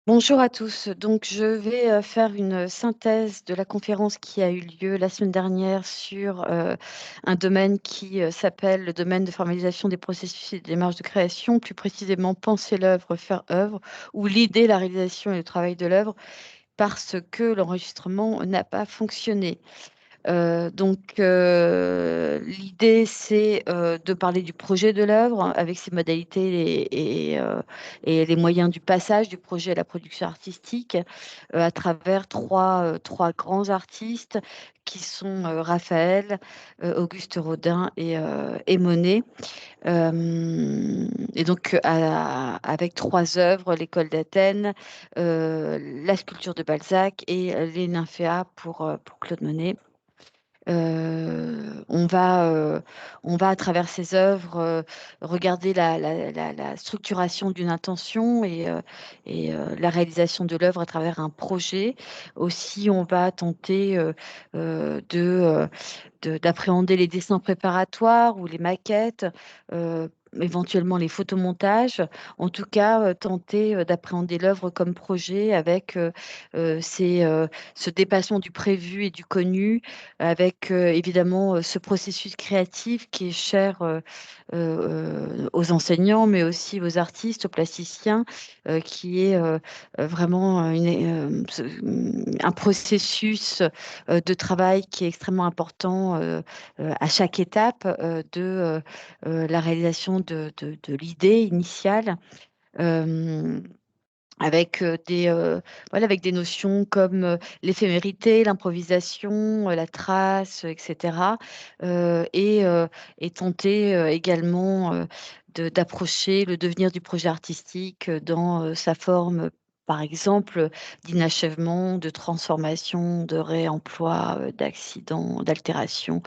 Bonjour à tous. Donc, je vais faire une synthèse de la conférence qui a eu lieu la semaine dernière sur un domaine qui s'appelle le domaine de formalisation des processus et des démarches de création, plus précisément penser l'œuvre, faire œuvre, ou l'idée, la réalisation et le travail de l'œuvre, parce que l'enregistrement n'a pas fonctionné. L'idée, c'est de parler du projet de l'œuvre avec ses modalités et les moyens du passage du projet à la production artistique à travers trois grands artistes qui sont Raphaël, Auguste Rodin et Monet. Avec trois œuvres, l'École d'Athènes, la sculpture de Balzac et les Nymphéas pour Claude Monet. On va à travers ces œuvres regarder la structuration d'une intention et la réalisation de l'œuvre à travers un projet. Aussi, on va tenter d'appréhender les dessins préparatoires ou les maquettes, éventuellement les photomontages. En tout cas, tenter d'appréhender l'œuvre comme projet avec ce dépassement du prévu et du connu, avec évidemment ce processus créatif qui est cher aux enseignants, mais aussi aux artistes, aux plasticiens, qui est vraiment un processus de travail qui est extrêmement important à chaque étape la réalisation de l'idée initiale. euh, avec des notions comme l'éphémérité, l'improvisation, la trace, etc. euh, et, euh, et tenter également d'approcher le devenir du projet artistique dans sa forme, par exemple, d'inachèvement, de transformation, de réemploi, d'accident, d'altération,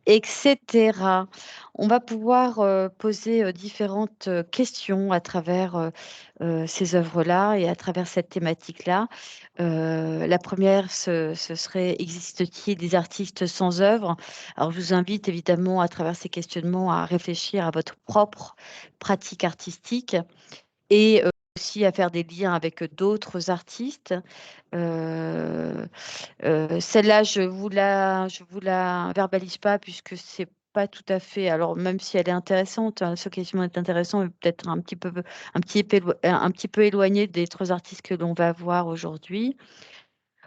etc. On va pouvoir poser différentes questions à travers ces œuvres-là et à travers cette thématique-là. La première, ce serait, existe-t-il des artistes sans œuvre? Alors, je vous invite évidemment à travers ces questionnements à réfléchir à votre propre pratique artistique et aussi à faire des liens avec d'autres artistes. Euh, Celle-là, je vous la verbalise pas puisque c'est pas tout à fait. Alors même si elle est intéressante, hein, ce questionnement est intéressant, mais peut-être un petit peu éloigné des trois artistes que l'on va voir aujourd'hui.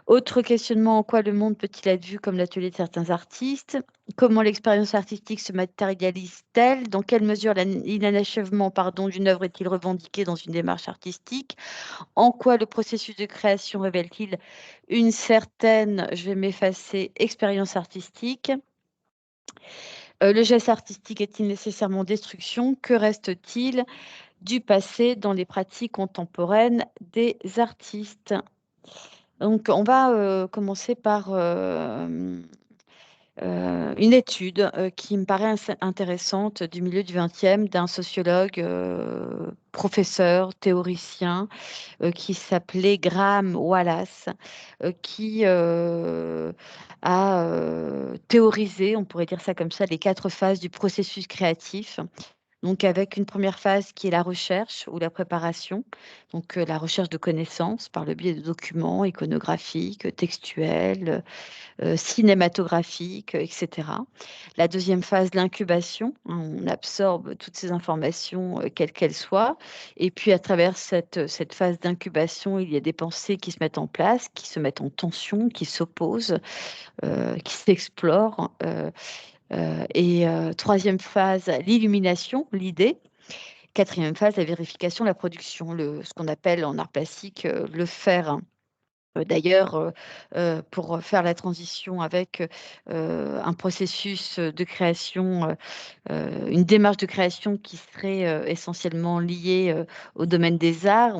Autre questionnement, en quoi le monde peut-il être vu comme l'atelier de certains artistes? Comment l'expérience artistique se matérialise-t-elle? Dans quelle mesure l'inachèvement, pardon, d'une œuvre est-il revendiqué dans une démarche artistique? En quoi le processus de création révèle-t-il une certaine, je vais m'effacer, expérience artistique? Le geste artistique est-il nécessairement destruction? Que reste-t-il du passé dans les pratiques contemporaines des artistes? Donc, on va commencer par une étude qui me paraît intéressante du milieu du XXe d'un sociologue, professeur, théoricien, qui s'appelait Graham Wallace, qui a théorisé, on pourrait dire ça comme ça, les quatre phases du processus créatif. Donc, avec une première phase qui est la recherche ou la préparation, donc la recherche de connaissances par le biais de documents iconographiques, textuels, cinématographiques, etc. La deuxième phase, l'incubation, hein, on absorbe toutes ces informations, quelles qu'elles soient. Et puis, à travers cette phase d'incubation, il y a des pensées qui se mettent en place, qui se mettent en tension, qui s'opposent, qui s'explorent. Troisième phase, l'illumination, l'idée. Quatrième phase, la vérification, la production, ce qu'on appelle en art plastique le faire. D'ailleurs, pour faire la transition avec un processus de création, une démarche de création qui serait essentiellement liée au domaine des arts,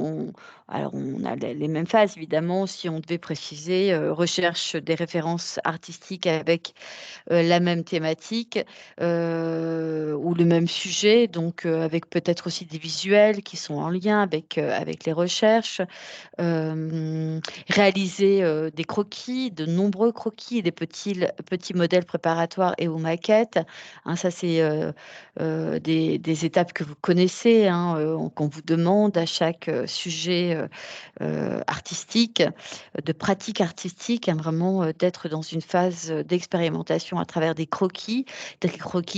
alors on a les mêmes phases, évidemment, si on devait préciser, recherche des références artistiques avec la même thématique ou le même sujet, donc avec peut-être aussi des visuels qui sont en lien avec les recherches, euh, réaliser des croquis, de nombreux croquis, des petits modèles préparatoires et ou maquettes. Hein, ça, c'est des étapes que vous connaissez, hein, qu'on vous demande à chaque sujet artistique, de pratique artistique, hein, vraiment d'être dans une phase d'expérimentation à travers des croquis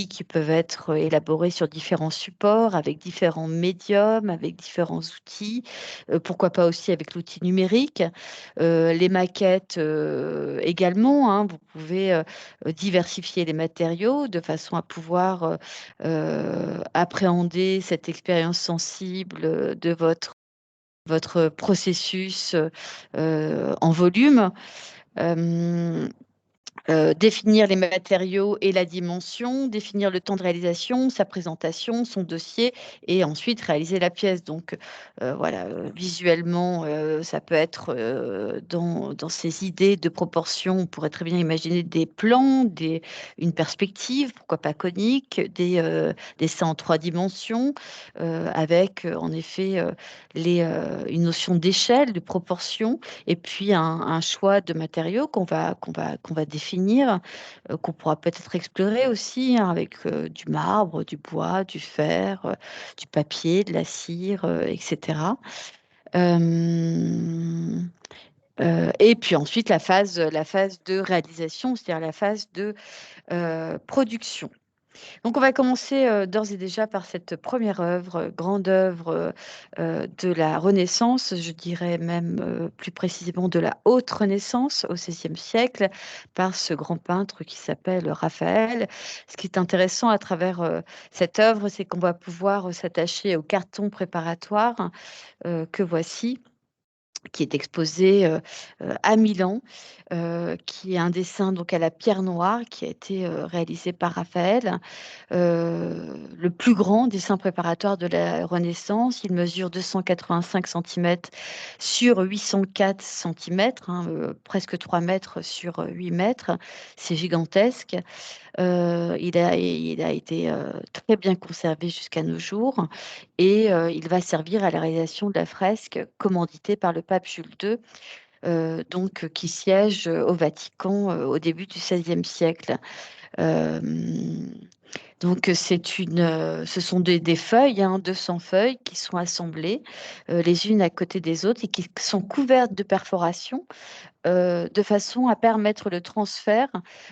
qui peuvent être élaborés sur différents supports, avec différents médiums, avec différents outils, pourquoi pas aussi avec l'outil numérique. Les maquettes également, hein, vous pouvez diversifier les matériaux de façon à pouvoir appréhender cette expérience sensible de votre processus en volume. Euh, Définir les matériaux et la dimension, définir le temps de réalisation, sa présentation, son dossier, et ensuite réaliser la pièce. Donc voilà, visuellement, ça peut être dans ces idées de proportion, on pourrait très bien imaginer des plans, une perspective, pourquoi pas conique, des dessins en 3 dimensions, avec en effet une notion d'échelle, de proportion, et puis un choix de matériaux qu'on va définir, qu'on pourra peut-être explorer aussi, hein, avec du marbre, du bois, du fer, du papier, de la cire, etc. Euh, et puis ensuite la phase de réalisation, c'est-à-dire la phase de production. Donc, on va commencer d'ores et déjà par cette première œuvre, grande œuvre de la Renaissance, je dirais même plus précisément de la Haute Renaissance au XVIe siècle, par ce grand peintre qui s'appelle Raphaël. Ce qui est intéressant à travers cette œuvre, c'est qu'on va pouvoir s'attacher au carton préparatoire que voici, qui est exposé à Milan, qui est un dessin donc à la pierre noire qui a été réalisé par Raphaël, le plus grand dessin préparatoire de la Renaissance. Il mesure 285 cm sur 804 cm, hein, presque 3 mètres sur 8 mètres. C'est gigantesque. Il a été très bien conservé jusqu'à nos jours et il va servir à la réalisation de la fresque commanditée par le pape Jules II, donc qui siège au Vatican au début du XVIe siècle. Euh, donc, ce sont des feuilles, hein, 200 feuilles qui sont assemblées les unes à côté des autres et qui sont couvertes de perforations de façon à permettre le transfert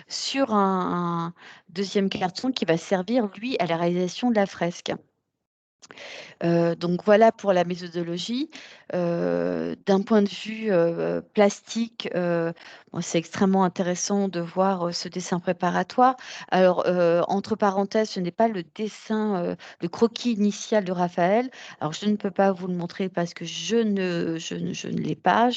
sur un deuxième carton qui va servir, lui, à la réalisation de la fresque. Donc voilà pour la méthodologie. D'un point de vue plastique, bon, c'est extrêmement intéressant de voir ce dessin préparatoire. Alors, entre parenthèses, ce n'est pas le dessin, le croquis initial de Raphaël. Alors, je ne peux pas vous le montrer parce que je ne l'ai pas.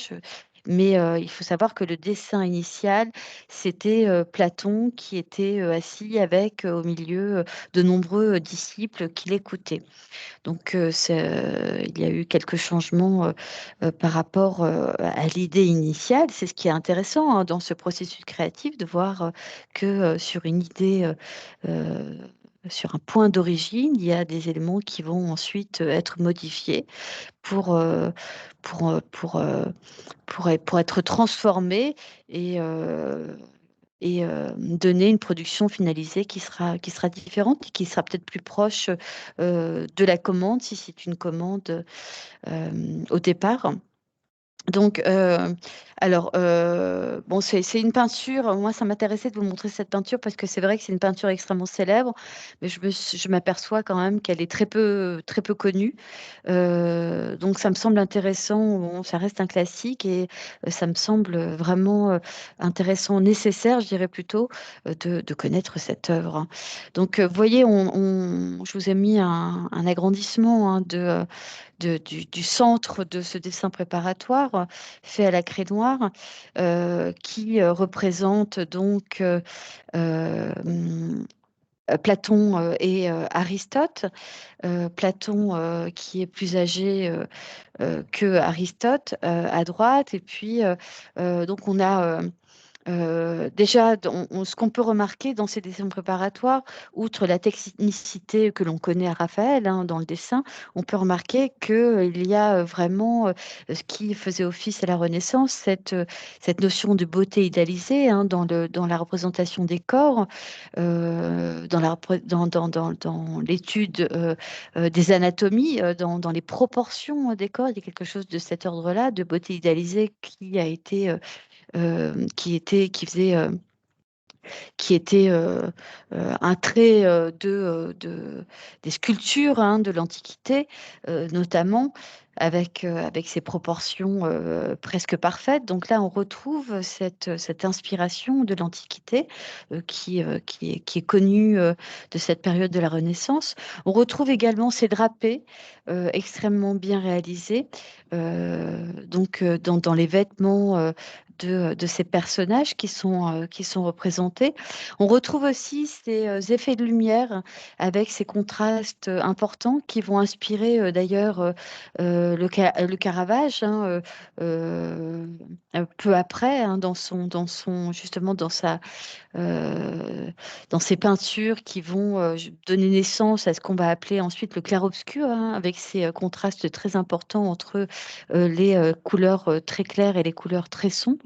Mais il faut savoir que le dessin initial, c'était Platon qui était assis avec au milieu de nombreux disciples qui l'écoutaient. Donc, il y a eu quelques changements par rapport à l'idée initiale. C'est ce qui est intéressant, hein, dans ce processus créatif, de voir que sur une idée, euh, sur un point d'origine, il y a des éléments qui vont ensuite être modifiés pour, euh, pour, euh, pour, euh, pour être transformés et, donner une production finalisée qui sera différente et qui sera peut-être plus proche de la commande, si c'est une commande au départ. Donc, alors, bon, c'est une peinture. Moi, ça m'intéressait de vous montrer cette peinture parce que c'est vrai que c'est une peinture extrêmement célèbre, mais je m'aperçois quand même qu'elle est très peu connue. Donc, ça me semble intéressant. Bon, ça reste un classique et ça me semble vraiment intéressant, nécessaire, je dirais plutôt, de connaître cette œuvre, hein. Donc, vous voyez, je vous ai mis un agrandissement, hein, du centre de ce dessin préparatoire fait à la craie noire, qui représente donc Platon et Aristote. Platon qui est plus âgé que Aristote à droite, et puis donc on a Déjà, ce qu'on peut remarquer dans ces dessins préparatoires, outre la technicité que l'on connaît à Raphaël, hein, dans le dessin, on peut remarquer qu'il y a vraiment ce qui faisait office à la Renaissance, cette notion de beauté idéalisée, hein, dans la représentation des corps, dans l'étude des anatomies, dans les proportions des corps. Il y a quelque chose de cet ordre-là, de beauté idéalisée qui a été qui était un trait des sculptures, hein, de l'Antiquité, notamment, avec ses proportions presque parfaites. Donc là, on retrouve cette inspiration de l'Antiquité qui est connue de cette période de la Renaissance. On retrouve également ces drapés extrêmement bien réalisés, dans les vêtements de ces personnages qui sont représentés. On retrouve aussi ces effets de lumière avec ces contrastes importants qui vont inspirer d'ailleurs le Caravage, hein, peu après, hein, justement euh, dans ces peintures qui vont donner naissance à ce qu'on va appeler ensuite le clair-obscur, hein, avec ces contrastes très importants entre les couleurs très claires et les couleurs très sombres.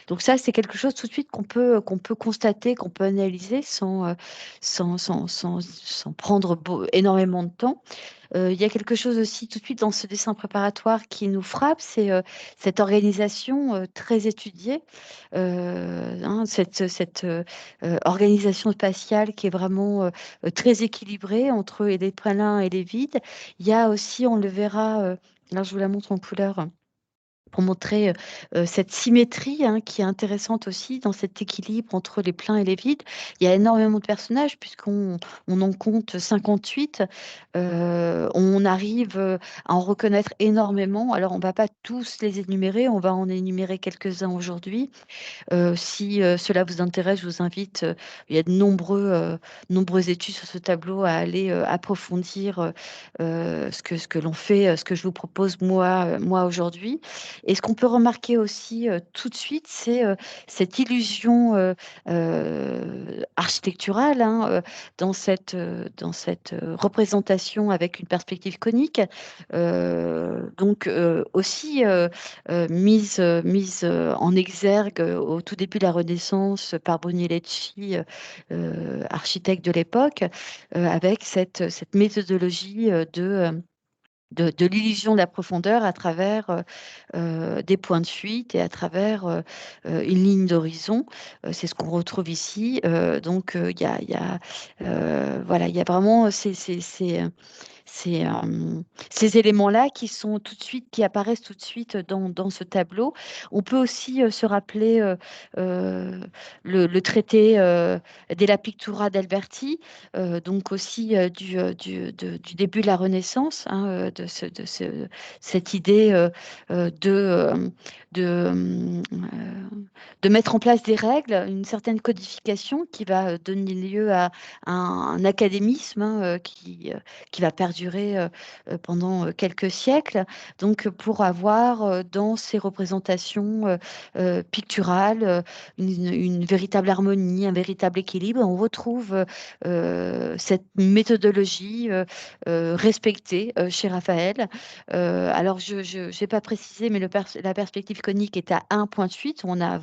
Donc ça, c'est quelque chose tout de suite qu'on peut constater, qu'on peut analyser sans prendre énormément de temps. Il y a quelque chose aussi tout de suite dans ce dessin préparatoire qui nous frappe, c'est cette organisation très étudiée, cette organisation spatiale qui est vraiment très équilibrée entre les pleins et les vides. Il y a aussi, on le verra, là je vous la montre en couleur pour montrer cette symétrie, hein, qui est intéressante aussi dans cet équilibre entre les pleins et les vides. Il y a énormément de personnages puisqu'on en compte 58. On arrive à en reconnaître énormément. Alors, on ne va pas tous les énumérer, on va en énumérer quelques-uns aujourd'hui. Si cela vous intéresse, je vous invite, il y a de nombreuses études sur ce tableau à aller approfondir ce que l'on fait, ce que je vous propose moi aujourd'hui. Et ce qu'on peut remarquer aussi tout de suite, c'est cette illusion architecturale, hein, dans cette représentation avec une perspective conique. Aussi mise en exergue au tout début de la Renaissance par Brunelleschi, architecte de l'époque, avec cette méthodologie de l'illusion de la profondeur à travers des points de fuite et à travers une ligne d'horizon. C'est ce qu'on retrouve ici. Voilà, il y a vraiment ces, ces éléments-là qui sont tout de suite, qui apparaissent tout de suite dans ce tableau. On peut aussi se rappeler le traité della Pictura d'Alberti, donc aussi du début de la Renaissance, hein, cette idée de, de mettre en place des règles, une certaine codification qui va donner lieu à un académisme, hein, qui va perdurer pendant quelques siècles. Donc, pour avoir dans ces représentations picturales une véritable harmonie, un véritable équilibre, on retrouve cette méthodologie respectée chez Raphaël. Alors, je n'ai pas précisé, mais la perspective conique est à un point de fuite. On a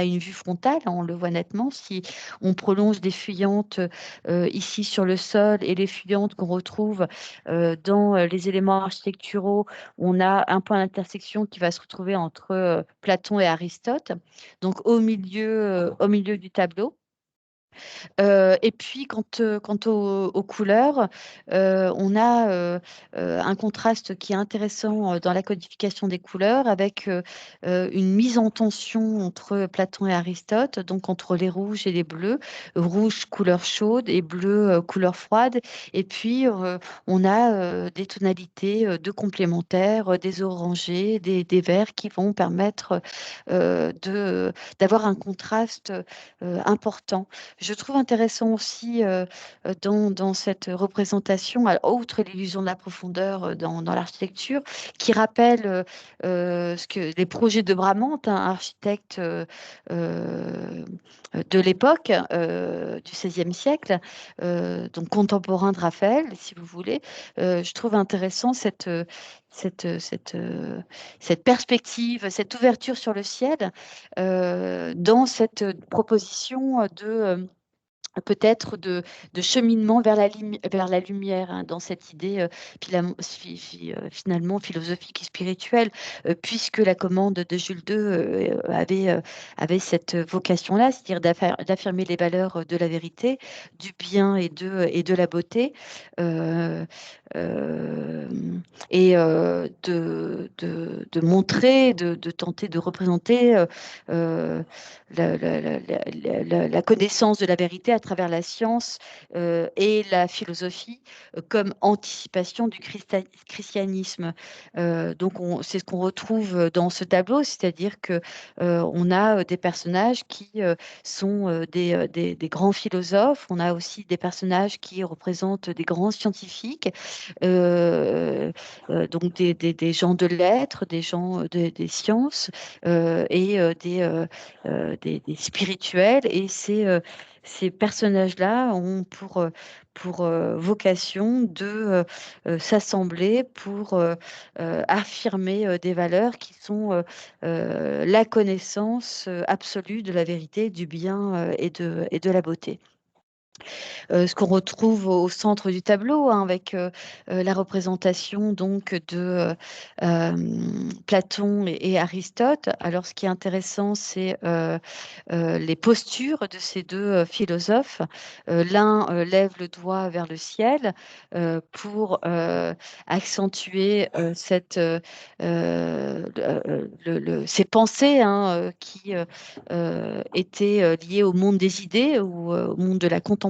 une vue frontale, hein, on le voit nettement. Si on prolonge des fuyantes ici sur le sol et les fuyantes qu'on retrouve dans les éléments architecturaux, on a un point d'intersection qui va se retrouver entre Platon et Aristote, donc au milieu du tableau. Et puis, quant aux couleurs, on a un contraste qui est intéressant dans la codification des couleurs avec une mise en tension entre Platon et Aristote, donc entre les rouges et les bleus, rouge couleur chaude et bleu couleur froide. Et puis, on a des tonalités de complémentaires, des orangés, des verts qui vont permettre d'avoir un contraste important. je trouve intéressant aussi dans cette représentation, outre l'illusion de la profondeur dans l'architecture, qui rappelle ce que les projets de Bramante, un architecte de l'époque du XVIe siècle, donc contemporain de Raphaël, si vous voulez. Je trouve intéressant cette, cette, euh, cette perspective, cette ouverture sur le ciel dans cette proposition peut-être de cheminement vers la lumière, hein, dans cette idée finalement philosophique et spirituelle, puisque la commande de Jules II avait cette vocation-là, c'est-à-dire d'affirmer les valeurs de la vérité, du bien et de la beauté, euh, euh, et de montrer, de tenter de représenter la connaissance de la vérité à travers la science et la philosophie comme anticipation du christianisme. Donc, c'est ce qu'on retrouve dans ce tableau, c'est-à-dire que on a des personnages qui sont des grands philosophes, on a aussi des personnages qui représentent des grands scientifiques, donc des gens de lettres, des gens des sciences et des spirituels. Et ces personnages-là ont pour vocation de s'assembler pour affirmer des valeurs qui sont la connaissance absolue de la vérité, du bien et de la beauté. Ce qu'on retrouve au centre du tableau, hein, avec la représentation donc de Platon et Aristote. Alors, ce qui est intéressant, c'est les postures de ces deux philosophes. L'un lève le doigt vers le ciel pour accentuer ces pensées, hein, qui étaient liées au monde des idées ou au monde de la contemplation.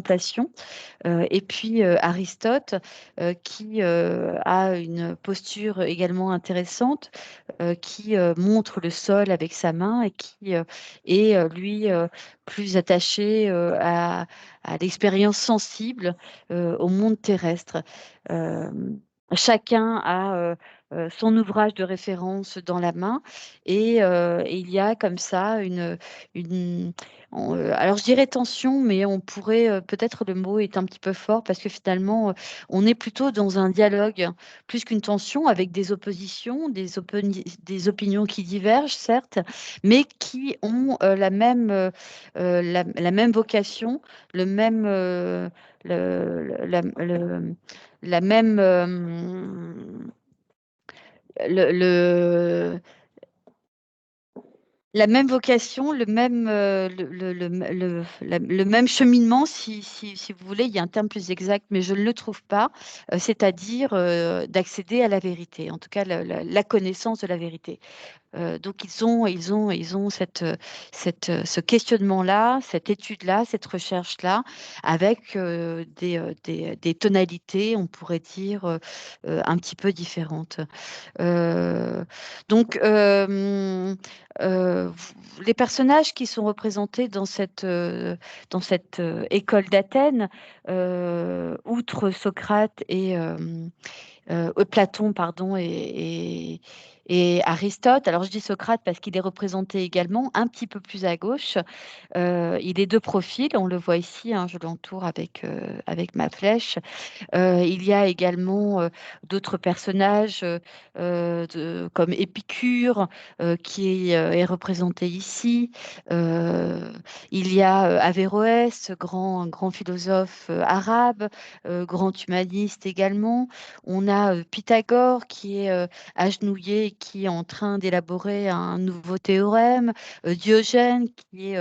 Et puis Aristote, qui a une posture également intéressante, qui montre le sol avec sa main et qui est, lui, plus attaché à l'expérience sensible au monde terrestre. Euh, Chacun a son ouvrage de référence dans la main et il y a comme ça une alors je dirais tension, mais on pourrait peut-être le mot est un petit peu fort parce que finalement on est plutôt dans un dialogue plus qu'une tension avec des oppositions, des opinions qui divergent certes, mais qui ont la même vocation, le même la même le la même vocation, le même cheminement, si vous voulez, il y a un terme plus exact, mais je ne le trouve pas, c'est-à-dire d'accéder à la vérité, en tout cas la connaissance de la vérité. Donc ils ont ce questionnement-là, cette étude-là, cette recherche-là, avec des tonalités, on pourrait dire, un petit peu différentes. Euh, donc, les personnages qui sont représentés dans cette école d'Athènes, outre Socrate et Platon, pardon, et Aristote. Alors, je dis Socrate parce qu'il est représenté également un petit peu plus à gauche. Il est de profil, on le voit ici, hein, je l'entoure avec ma flèche. Il y a également d'autres personnages comme Épicure qui est représenté ici. Euh, il y a Averroès, grand philosophe arabe, grand humaniste également. On a Pythagore qui est agenouillé et qui est en train d'élaborer un nouveau théorème. Diogène qui est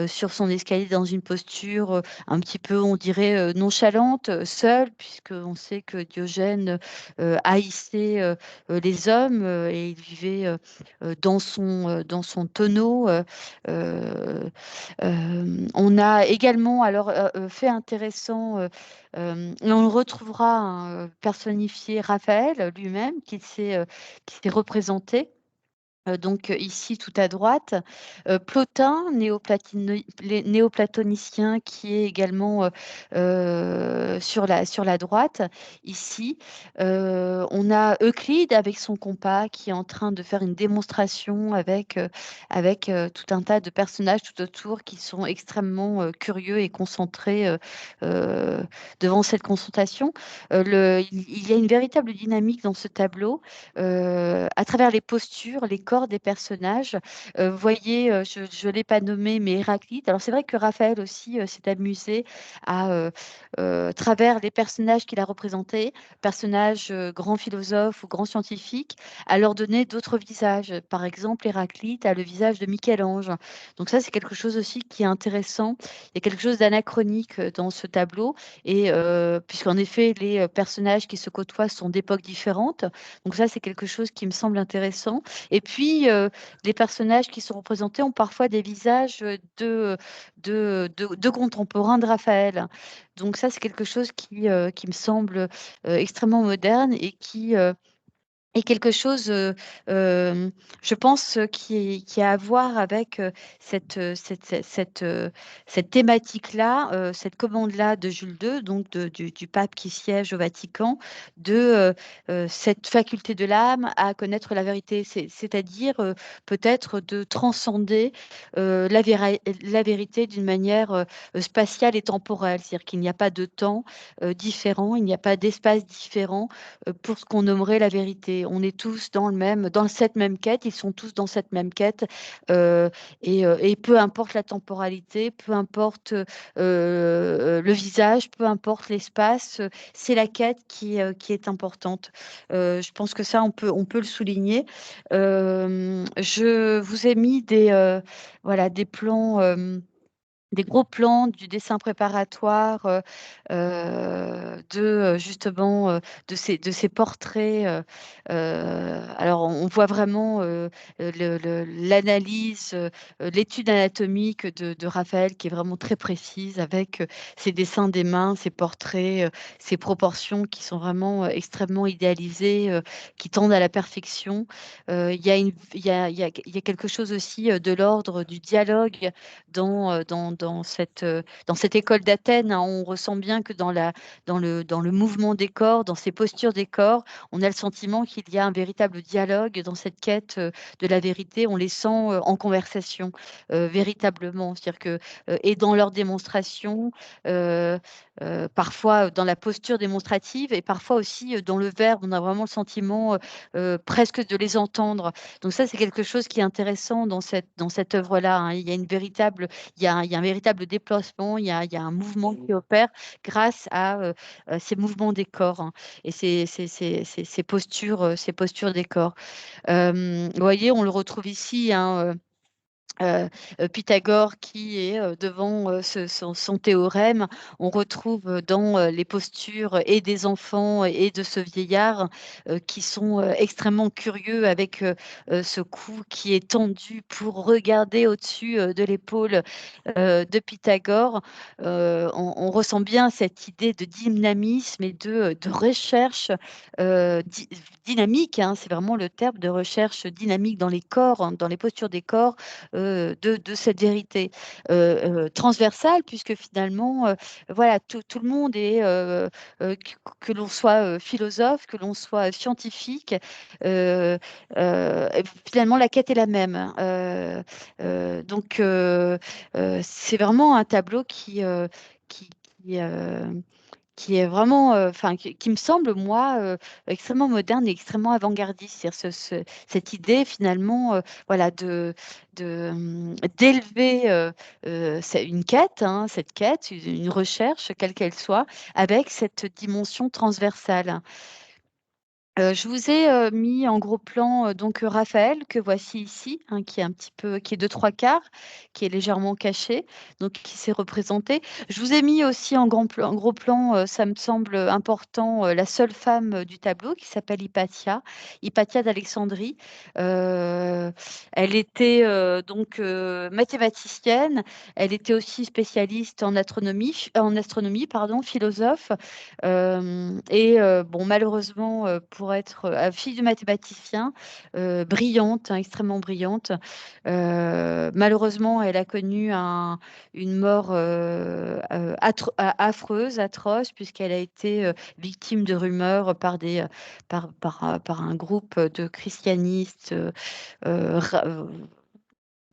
sur son escalier dans une posture un petit peu, on dirait, nonchalante, seule, puisqu'on sait que Diogène haïssait les hommes et il vivait dans son tonneau. On a également, alors, fait intéressant, et on le retrouvera hein, personnifié Raphaël lui-même, qui s'est représenté Donc ici tout à droite, Plotin, néoplatonicien, qui est également sur la droite, ici. On a Euclide avec son compas qui est en train de faire une démonstration avec tout un tas de personnages tout autour qui sont extrêmement curieux et concentrés euh, devant cette confrontation. Il y a une véritable dynamique dans ce tableau à travers les postures, les corps des personnages. Vous voyez, je ne l'ai pas nommé, mais Héraclite. Alors c'est vrai que Raphaël aussi s'est amusé travers les personnages qu'il a représentés, personnages grands philosophes ou grands scientifiques, à leur donner d'autres visages. Par exemple, Héraclite a le visage de Michel-Ange. Donc ça, c'est quelque chose aussi qui est intéressant. Il y a quelque chose d'anachronique dans ce tableau, et puisqu'en effet, les personnages qui se côtoient sont d'époques différentes. Donc ça, c'est quelque chose qui me semble intéressant. Et puis, les personnages qui sont représentés ont parfois des visages de contemporains de Raphaël. Donc ça, c'est quelque chose qui me semble extrêmement moderne et quelque chose, je pense, qui a à voir avec cette thématique-là, cette commande-là de Jules II, donc du pape qui siège au Vatican, cette faculté de l'âme à connaître la vérité, c'est-à-dire peut-être de transcender la vérité d'une manière spatiale et temporelle, c'est-à-dire qu'il n'y a pas de temps différent, il n'y a pas d'espace différent pour ce qu'on nommerait la vérité. On est tous dans cette même quête, ils sont tous dans cette même quête, euh, et peu importe la temporalité, peu importe le visage, peu importe l'espace, c'est la quête qui est importante. Je pense que ça, on peut le souligner. Je vous ai mis voilà, des plans. Des gros plans du dessin préparatoire justement de ces portraits. Alors on voit vraiment l'analyse, l'étude anatomique de Raphaël qui est vraiment très précise avec ses dessins des mains, ses portraits, ses proportions qui sont vraiment extrêmement idéalisées, qui tendent à la perfection. Il y a quelque chose aussi de l'ordre du dialogue dans cette école d'Athènes, hein. On ressent bien que dans le mouvement des corps, dans ces postures des corps, on a le sentiment qu'il y a un véritable dialogue dans cette quête de la vérité. On les sent en conversation, véritablement. C'est-à-dire que, et dans leur démonstration, euh, parfois dans la posture démonstrative et parfois aussi dans le verbe, on a vraiment le sentiment presque de les entendre. Donc ça, c'est quelque chose qui est intéressant dans cette œuvre-là, hein. Il y a un véritable déplacement, il y a un mouvement qui opère grâce à ces mouvements des corps, hein, et ces postures des corps. Vous voyez, on le retrouve ici, hein, Pythagore qui est devant son théorème. On retrouve dans les postures et des enfants et de ce vieillard qui sont extrêmement curieux avec ce cou qui est tendu pour regarder au-dessus de l'épaule de Pythagore. On ressent bien cette idée de dynamisme et de recherche dynamique, hein, c'est vraiment le terme de recherche dynamique dans les corps, hein, dans les postures des corps, de cette vérité transversale, puisque finalement, voilà, tout le monde est, que l'on soit philosophe, que l'on soit scientifique, finalement, la quête est la même, hein. Donc, c'est vraiment un tableau qui, qui, euh, qui est vraiment, enfin, qui me semble, moi, extrêmement moderne et extrêmement avant-gardiste. C'est-à-dire cette idée, finalement, voilà, d'élever c'est une quête, hein, cette quête, une recherche, quelle qu'elle soit, avec cette dimension transversale. Je vous ai mis en gros plan donc Raphaël que voici ici, hein, qui est un petit peu, qui est de trois quarts, qui est légèrement caché, donc qui s'est représenté. Je vous ai mis aussi en gros plan, ça me semble important, la seule femme du tableau qui s'appelle Hypatia, Hypatia d'Alexandrie. Euh, Elle était donc mathématicienne. Elle était aussi spécialiste en astronomie, pardon, philosophe. Bon, malheureusement, pour être fille de mathématicien, brillante, hein, extrêmement brillante. Malheureusement, elle a connu une mort affreuse, atroce, puisqu'elle a été victime de rumeurs par un groupe de christianistes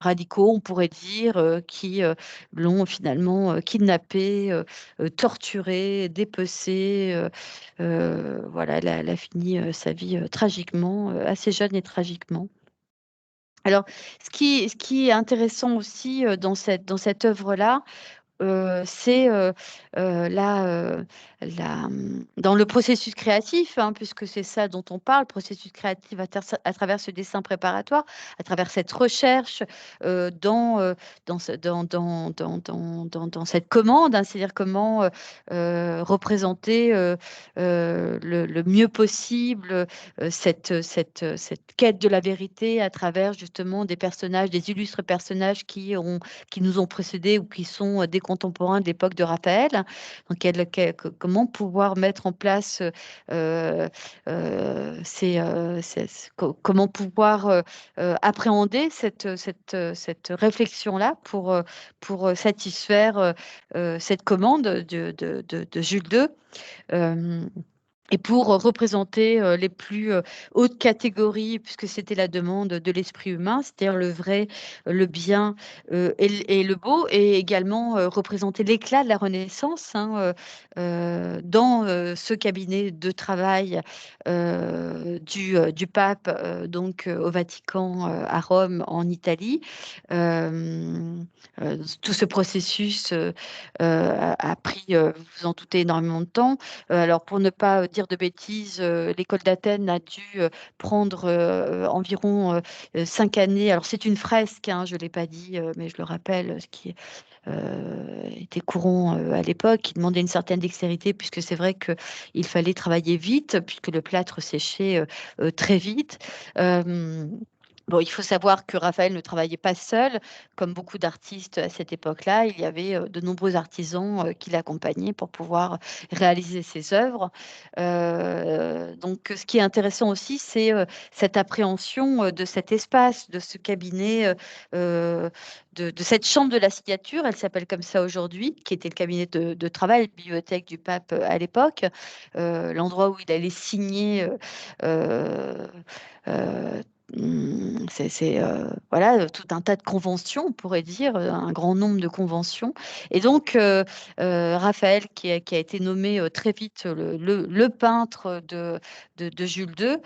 radicaux, on pourrait dire, qui l'ont finalement kidnappée, torturée, dépecée. Voilà, elle a fini sa vie tragiquement, assez jeune et tragiquement. Alors, ce qui est intéressant aussi dans cette œuvre-là, c'est dans le processus créatif, hein, puisque c'est ça dont on parle, processus créatif à travers ce dessin préparatoire, à travers cette recherche dans cette commande, hein, c'est-à-dire comment représenter le mieux possible cette quête de la vérité à travers justement des personnages, des illustres personnages qui nous ont précédés ou qui sont des contemporains de l'époque de Raphaël. Donc, comment pouvoir mettre en place comment pouvoir appréhender cette réflexion-là pour satisfaire cette commande de Jules II. Euh, et pour représenter les plus hautes catégories, puisque c'était la demande de l'esprit humain, c'est-à-dire le vrai, le bien et le beau, et également représenter l'éclat de la Renaissance, hein, dans ce cabinet de travail du pape, donc au Vatican, à Rome, en Italie. Tout ce processus a pris, vous vous en doutez, énormément de temps. Alors, pour ne pas dire de bêtises, l'école d'Athènes a dû prendre environ 5 années. Alors, c'est une fresque, hein, je ne l'ai pas dit, mais je le rappelle, ce qui était courant à l'époque, qui demandait une certaine dextérité, puisque c'est vrai qu'il fallait travailler vite, puisque le plâtre séchait très vite. Euh, Bon, il faut savoir que Raphaël ne travaillait pas seul, comme beaucoup d'artistes à cette époque-là. Il y avait de nombreux artisans qui l'accompagnaient pour pouvoir réaliser ses œuvres. Donc, ce qui est intéressant aussi, c'est cette appréhension de cet espace, de ce cabinet, de cette chambre de la signature. Elle s'appelle comme ça aujourd'hui, qui était le cabinet de travail, bibliothèque du pape à l'époque, l'endroit où il allait signer. Euh, euh, voilà, tout un tas de conventions, on pourrait dire, un grand nombre de conventions. Et donc, Raphaël, qui a été nommé très vite le peintre de Jules II,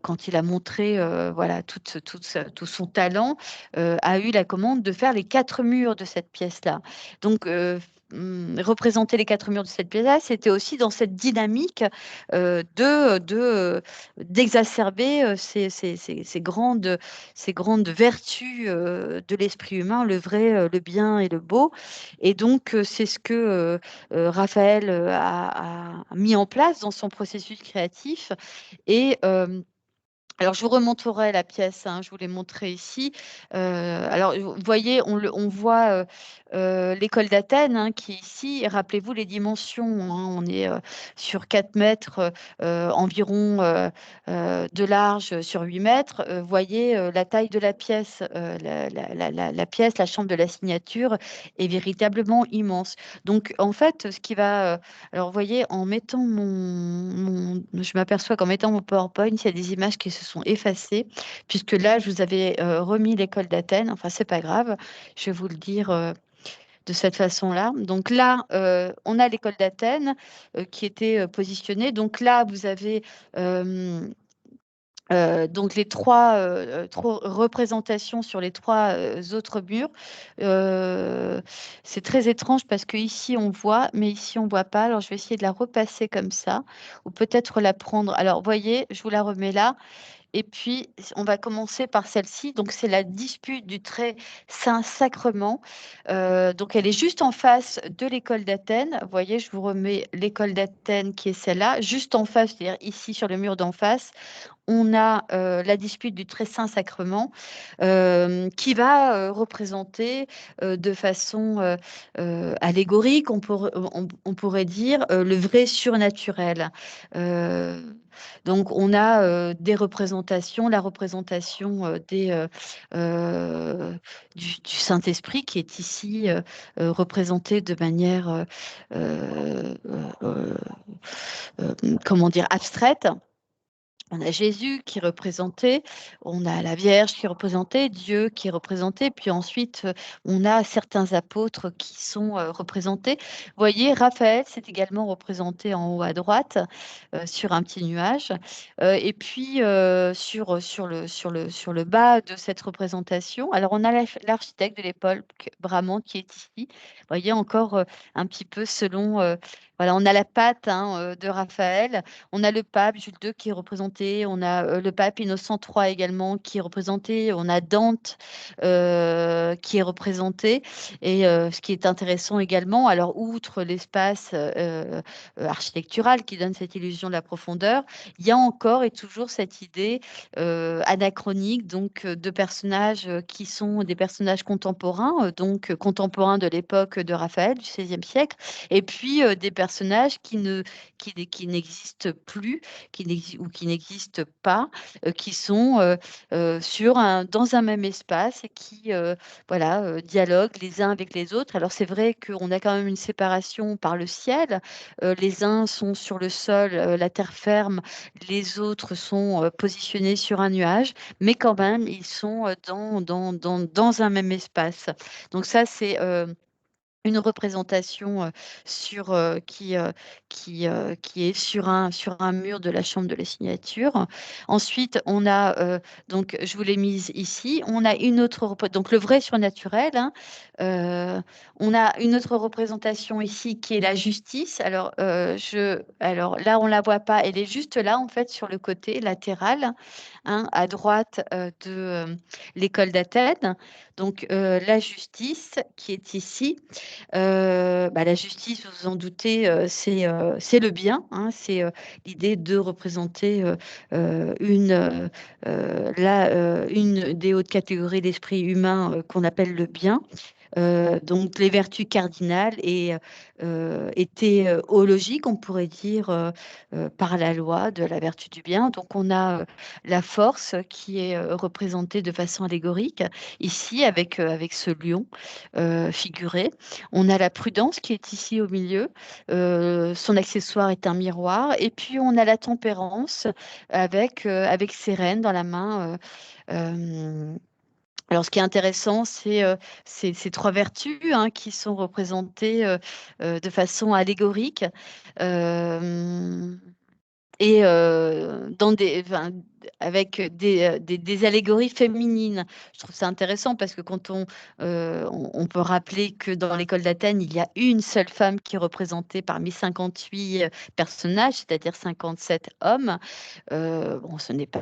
quand il a montré voilà, tout son talent, a eu la commande de faire les 4 murs de cette pièce-là. Donc, représenter les 4 murs de cette pièce-là, c'était aussi dans cette dynamique d'exacerber ces grandes vertus de l'esprit humain, le vrai, le bien et le beau. Et donc, c'est ce que Raphaël a mis en place dans son processus créatif. Et alors, je vous remontrerai la pièce, hein, je vous l'ai montrée ici. Alors, vous voyez, on voit l'école d'Athènes hein, qui est ici. Et rappelez-vous les dimensions, hein, on est sur 4 mètres environ de large sur 8 mètres. Vous voyez la taille de la pièce. La pièce, la chambre de la signature est véritablement immense. Donc, en fait, ce qui va... alors, vous voyez, en mettant je m'aperçois qu'en mettant mon PowerPoint, il y a des images qui se sont effacées, puisque là, je vous avais remis l'école d'Athènes. Enfin, c'est pas grave, je vais vous le dire de cette façon-là. Donc là, on a l'école d'Athènes qui était positionnée. Donc là, vous avez donc les trois représentations sur les trois autres murs. C'est très étrange parce que ici on voit, mais ici on voit pas. Alors je vais essayer de la repasser comme ça, ou peut-être la prendre. Alors voyez, je vous la remets là. Et puis, on va commencer par celle-ci. Donc, c'est la dispute du très saint sacrement. Donc, elle est juste en face de l'école d'Athènes. Vous voyez, je vous remets l'école d'Athènes qui est celle-là, juste en face, c'est-à-dire ici sur le mur d'en face. On a la dispute du très saint sacrement qui va représenter de façon allégorique, on pourrait dire, le vrai surnaturel. Donc, on a des représentations, la représentation du Saint-Esprit qui est ici représentée de manière, comment dire, abstraite. On a Jésus qui est représenté, on a la Vierge qui est représentée, Dieu qui est représenté, puis ensuite on a certains apôtres qui sont représentés. Vous voyez, Raphaël, c'est également représenté en haut à droite sur un petit nuage. Et puis sur le bas de cette représentation, alors on a l'architecte de l'époque, Bramante, qui est ici. Vous voyez, encore un petit peu selon... voilà, on a la patte de Raphaël. On a le pape Jules II qui est représenté, on a le pape Innocent III également qui est représenté, on a Dante qui est représenté. Et ce qui est intéressant également, alors outre l'espace architectural qui donne cette illusion de la profondeur, il y a encore et toujours cette idée anachronique donc de personnages qui sont des personnages contemporains, donc contemporains de l'époque de Raphaël du XVIe siècle, et puis des personnages qui n'existent plus, ou qui n'existent pas, qui sont dans un même espace et qui voilà, dialoguent les uns avec les autres. Alors c'est vrai qu'on a quand même une séparation par le ciel. Les uns sont sur le sol, la terre ferme, les autres sont positionnés sur un nuage, mais quand même, ils sont dans un même espace. Donc ça, c'est une représentation qui est sur un mur de la chambre de la signature. Ensuite, on a, donc je vous l'ai mise ici, on a une autre, donc le vrai surnaturel, hein. On a une autre représentation ici qui est la justice. Alors là, on ne la voit pas, elle est juste là, en fait, sur le côté latéral, hein, à droite de l'école d'Athènes. Donc, la justice qui est ici. La justice, vous vous en doutez, c'est le bien, hein, c'est l'idée de représenter une des hautes catégories d'esprit humain qu'on appelle le bien. Donc les vertus cardinales étaient logiques, on pourrait dire, par la loi de la vertu du bien. Donc on a la force qui est représentée de façon allégorique, ici avec ce lion figuré. On a la prudence qui est ici au milieu, son accessoire est un miroir, et puis on a la tempérance avec ses rênes dans la main. Alors, ce qui est intéressant, c'est ces trois vertus qui sont représentées de façon allégorique. Euh, et avec des allégories féminines. Je trouve ça intéressant parce que quand on peut rappeler que dans l'école d'Athènes, il y a une seule femme qui est représentée parmi 58 personnages, c'est-à-dire 57 hommes. Bon, ce n'était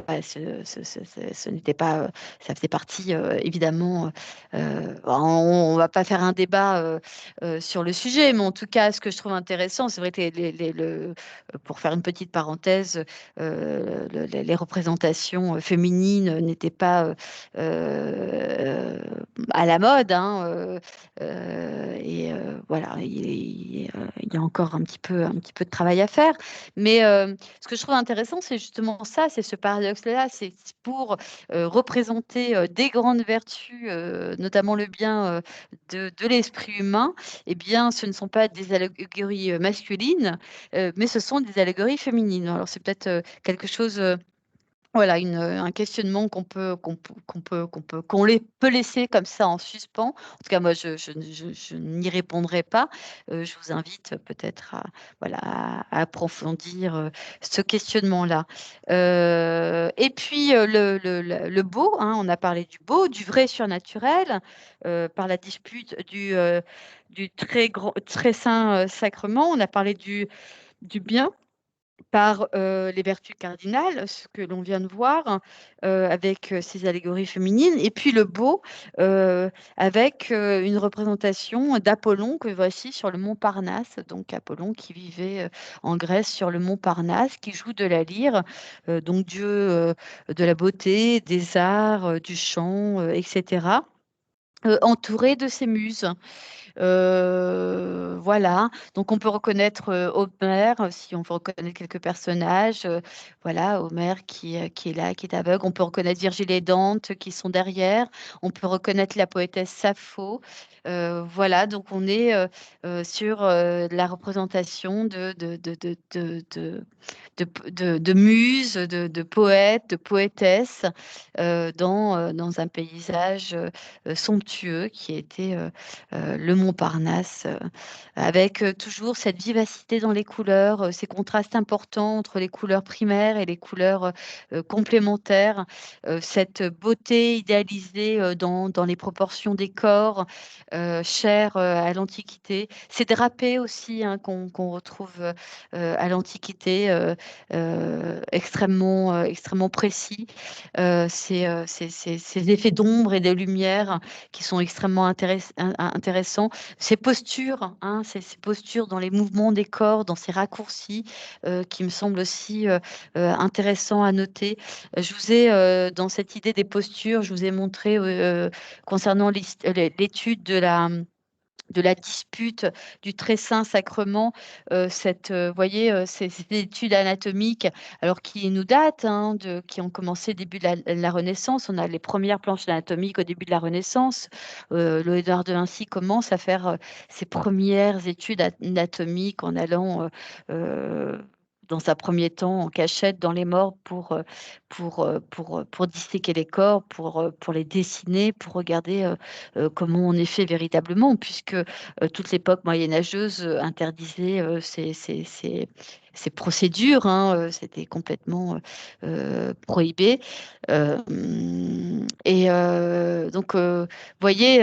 pas, ça faisait partie évidemment. On va pas faire un débat sur le sujet, mais en tout cas, ce que je trouve intéressant, c'est vrai que pour faire une petite parenthèse, les représentations féminines n'étaient pas à la mode, hein, et voilà, il y a encore un petit peu de travail à faire. Mais ce que je trouve intéressant, c'est justement ça, c'est ce paradoxe-là, c'est pour représenter des grandes vertus, notamment le bien de l'esprit humain. Eh bien, ce ne sont pas des allégories masculines, mais ce sont des allégories féminines. Alors, c'est peut-être quelque chose, voilà, un questionnement qu'on peut laisser comme ça en suspens. En tout cas, moi, je n'y répondrai pas. Je vous invite peut-être voilà, à approfondir ce questionnement-là. Et puis, le beau, hein, on a parlé du beau, du vrai surnaturel, par la dispute du très grand, très saint sacrement. On a parlé du bien par les vertus cardinales, ce que l'on vient de voir, avec ces allégories féminines, et puis le beau, avec une représentation d'Apollon que voici sur le mont Parnasse. Donc Apollon qui vivait en Grèce sur le mont Parnasse, qui joue de la lyre, donc dieu de la beauté, des arts, du chant, etc., entouré de ses muses. Voilà, donc on peut reconnaître Homère, si on veut reconnaître quelques personnages. Voilà, Homère qui est là, qui est aveugle. On peut reconnaître Virgile et Dante qui sont derrière. On peut reconnaître la poétesse Sappho. Voilà, donc on est sur la représentation de muses, de poètes, de poétesses dans un paysage somptueux qui était le Montparnasse, avec toujours cette vivacité dans les couleurs, ces contrastes importants entre les couleurs primaires et les couleurs complémentaires, cette beauté idéalisée dans les proportions des corps, chères à l'Antiquité. Ces drapés aussi hein, qu'on retrouve à l'Antiquité, extrêmement précis. Ces effets d'ombre et de lumière qui sont extrêmement intéressants. Ces postures, hein, ces postures dans les mouvements des corps, dans ces raccourcis, qui me semblent aussi intéressants à noter. Je vous ai, dans cette idée des postures, je vous ai montré concernant l'étude de la dispute du très saint sacrement, voyez, ces études anatomiques, alors qui nous datent, hein, qui ont commencé au début de la Renaissance. On a les premières planches anatomiques au début de la Renaissance. Léonard de Vinci commence à faire ses premières études anatomiques en allant dans un premier temps en cachette dans les morgues pour disséquer les corps, pour les dessiner, pour regarder comment on est fait véritablement, puisque toute l'époque moyenâgeuse interdisait ces procédures, hein, c'était complètement prohibé. Donc, voyez,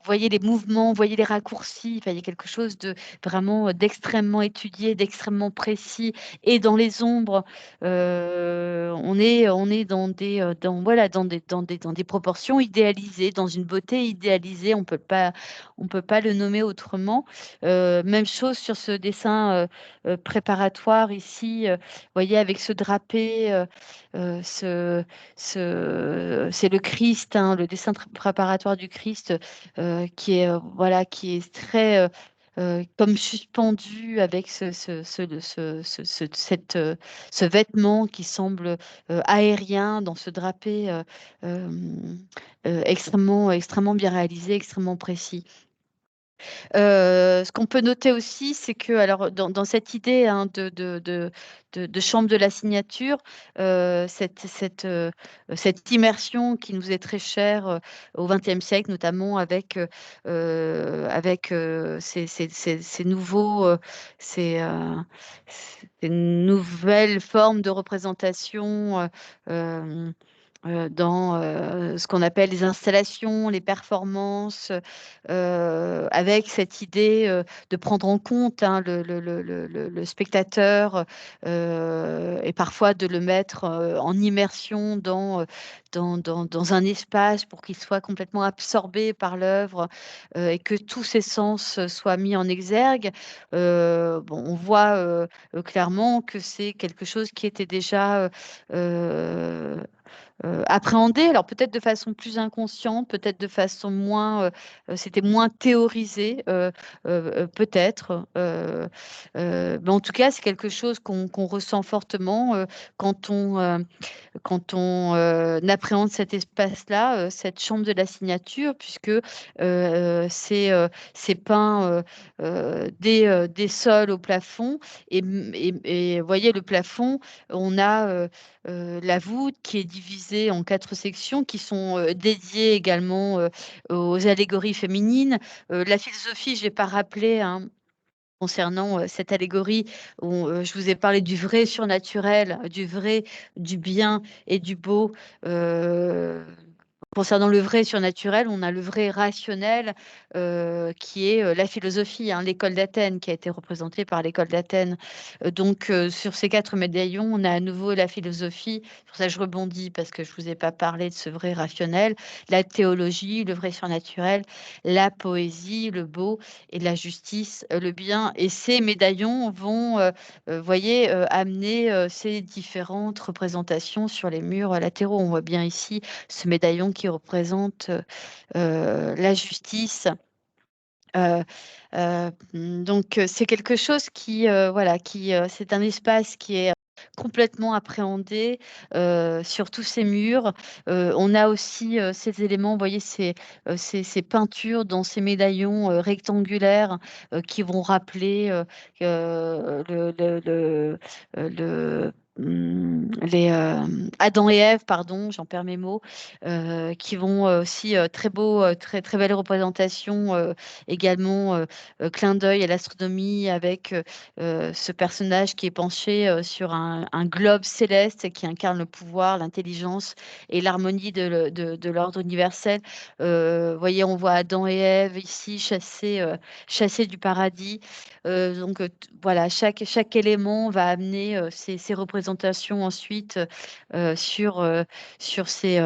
voyez les mouvements, voyez les raccourcis, enfin, il y a quelque chose de vraiment d'extrêmement étudié, d'extrêmement précis. Et dans les ombres, on est voilà, dans des proportions idéalisées, dans une beauté idéalisée. On peut pas le nommer autrement. Même chose sur ce dessin préparatoire ici, voyez, avec ce drapé, euh, ce, c'est le Christ, hein, le dessin préparatoire du Christ qui est, voilà, qui est très comme suspendu avec ce vêtement qui semble aérien dans ce drapé euh, extrêmement bien réalisé, extrêmement précis. Ce qu'on peut noter aussi, c'est que alors dans cette idée hein, de chambre de la signature, cette immersion qui nous est très chère au XXe siècle, notamment avec ces nouveaux, ces, euh, ces nouvelles formes de représentation dans ce qu'on appelle les installations, les performances, avec cette idée de prendre en compte hein, le spectateur et parfois de le mettre en immersion dans un espace pour qu'il soit complètement absorbé par l'œuvre et que tous ses sens soient mis en exergue. Bon, on voit clairement que c'est quelque chose qui était déjà appréhender, alors peut-être de façon plus inconsciente, peut-être de façon moins, c'était moins théorisé, peut-être. Mais en tout cas, c'est quelque chose qu'on ressent fortement quand on appréhende cet espace-là, cette chambre de la signature, puisque c'est peint des sols au plafond. Et voyez, le plafond, on a la voûte qui est divisée en 4 sections qui sont dédiées également aux allégories féminines. La philosophie, je ne vais pas rappeler, hein, concernant cette allégorie où je vous ai parlé du vrai surnaturel, du vrai, du bien et du beau. euh, Concernant le vrai surnaturel, on a le vrai rationnel qui est la philosophie, hein, l'école d'Athènes qui a été représentée par l'école d'Athènes. Donc sur ces 4 médaillons, on a à nouveau la philosophie. Pour ça, je rebondis parce que je vous ai pas parlé de ce vrai rationnel, la théologie, le vrai surnaturel, la poésie, le beau et la justice, le bien. Et ces médaillons vont, voyez, amener ces différentes représentations sur les murs latéraux. On voit bien ici ce médaillon qui représente la justice Donc c'est quelque chose qui, voilà, c'est un espace qui est complètement appréhendé, sur tous ces murs. On a aussi, ces éléments, vous voyez, ces peintures dans ces médaillons, rectangulaires, qui vont rappeler, Adam et Ève, pardon, j'en perds mes mots, qui vont, aussi, très beau, très très belle représentation, également, clin d'œil à l'astronomie avec, ce personnage qui est penché, sur un globe céleste qui incarne le pouvoir, l'intelligence et l'harmonie de l'ordre universel. Voyez, on voit Adam et Ève ici chassés du paradis. Donc voilà, chaque élément va amener, ces représentations ensuite, sur, sur ces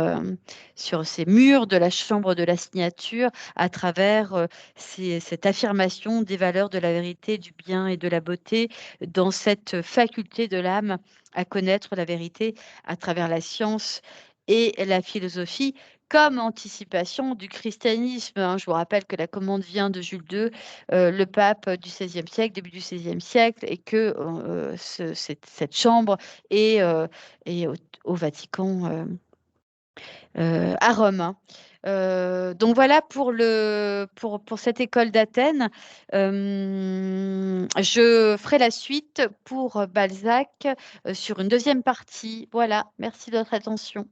murs de la chambre de la signature à travers, cette affirmation des valeurs de la vérité, du bien et de la beauté dans cette faculté de l'âme à connaître la vérité à travers la science et la philosophie comme anticipation du christianisme, hein. Je vous rappelle que la commande vient de Jules II, le pape du XVIe siècle, début du XVIe siècle, et que cette chambre est au Vatican, à Rome, hein. Donc voilà pour cette école d'Athènes. Je ferai la suite pour Balzac, sur une deuxième partie. Voilà, merci de votre attention.